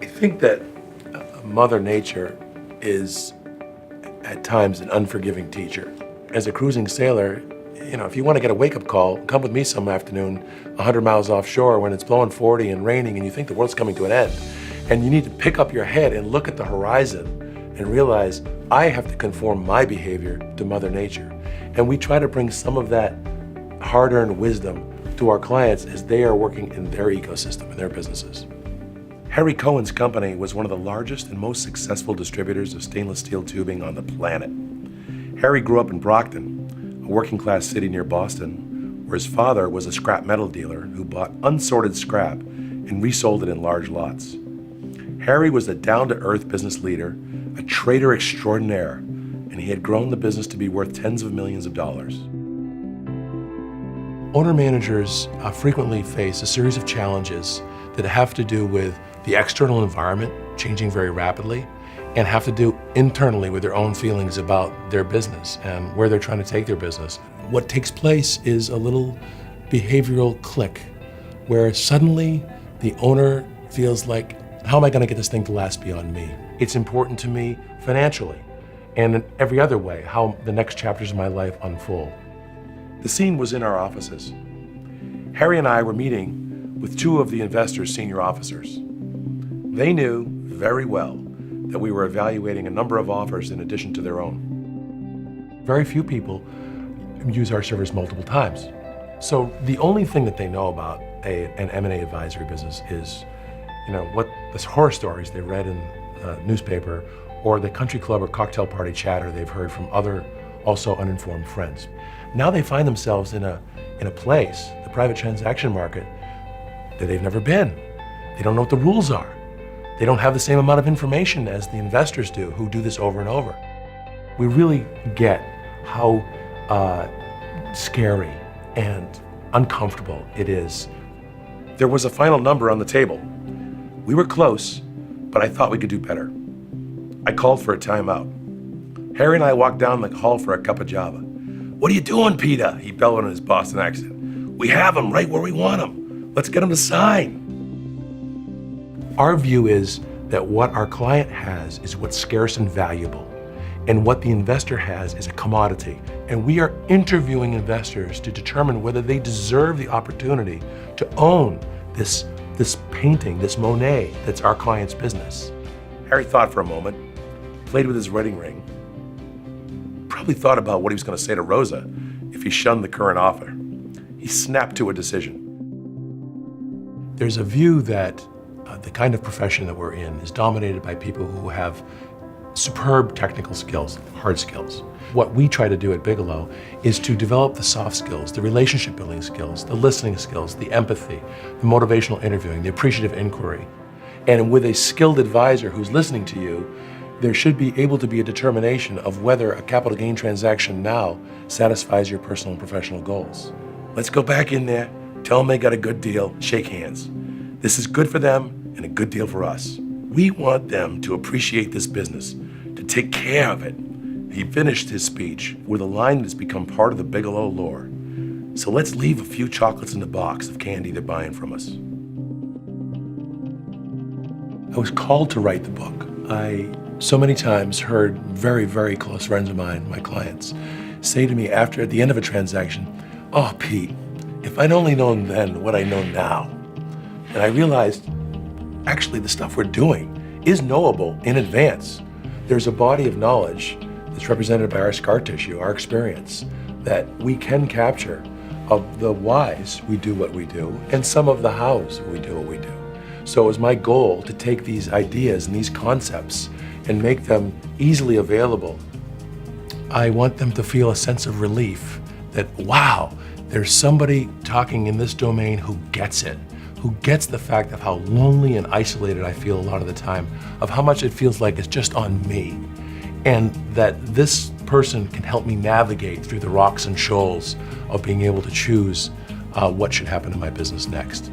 I think that Mother Nature is at times an unforgiving teacher. As a cruising sailor, if you want to get a wake-up call, come with me some afternoon 100 miles offshore when it's blowing 40 and raining and you think the world's coming to an end. And you need to pick up your head and look at the horizon and realize I have to conform my behavior to Mother Nature. And we try to bring some of that hard-earned wisdom to our clients as they are working in their ecosystem, in their businesses. Harry Cohen's company was one of the largest and most successful distributors of stainless steel tubing on the planet. Harry grew up in Brockton, a working-class city near Boston, where his father was a scrap metal dealer who bought unsorted scrap and resold it in large lots. Harry was a down-to-earth business leader, a trader extraordinaire, and he had grown the business to be worth tens of millions of dollars. Owner-managers frequently face a series of challenges that have to do with the external environment changing very rapidly and have to do internally with their own feelings about their business and where they're trying to take their business. What takes place is a little behavioral click where suddenly the owner feels like, how am I going to get this thing to last beyond me? It's important to me financially and in every other way, how the next chapters of my life unfold. The scene was in our offices. Harry and I were meeting with two of the investors' senior officers. They knew very well that we were evaluating a number of offers in addition to their own. Very few people use our service multiple times. So the only thing that they know about an M&A advisory business is, what the horror stories they read in the newspaper or the country club or cocktail party chatter they've heard from other also uninformed friends. Now they find themselves in a place, the private transaction market, that they've never been. They don't know what the rules are. They don't have the same amount of information as the investors do, who do this over and over. We really get how scary and uncomfortable it is. There was a final number on the table. We were close, but I thought we could do better. I called for a timeout. Harry and I walked down the hall for a cup of java. "What are you doing, Peter?" he bellowed in his Boston accent. "We have him right where we want him. Let's get him to sign." Our view is that what our client has is what's scarce and valuable, and what the investor has is a commodity. And we are interviewing investors to determine whether they deserve the opportunity to own this painting, this Monet that's our client's business. Harry thought for a moment, played with his wedding ring, probably thought about what he was going to say to Rosa if he shunned the current offer. He snapped to a decision. There's a view that the kind of profession that we're in is dominated by people who have superb technical skills, hard skills. What we try to do at Bigelow is to develop the soft skills, the relationship building skills, the listening skills, the empathy, the motivational interviewing, the appreciative inquiry. And with a skilled advisor who's listening to you, there should be able to be a determination of whether a capital gain transaction now satisfies your personal and professional goals. Let's go back in there, tell them they got a good deal, shake hands. This is good for them and a good deal for us. We want them to appreciate this business, to take care of it. He finished his speech with a line that's become part of the Bigelow lore. So let's leave a few chocolates in the box of candy they're buying from us. I was called to write the book. I so many times heard very, very close friends of mine, my clients, say to me at the end of a transaction, "Oh, Pete, if I'd only known then what I know now." And I realized, actually, the stuff we're doing is knowable in advance. There's a body of knowledge that's represented by our scar tissue, our experience, that we can capture of the whys we do what we do and some of the hows we do what we do. So it was my goal to take these ideas and these concepts and make them easily available. I want them to feel a sense of relief that, wow, there's somebody talking in this domain who gets it, who gets the fact of how lonely and isolated I feel a lot of the time, of how much it feels like it's just on me, and that this person can help me navigate through the rocks and shoals of being able to choose what should happen in my business next.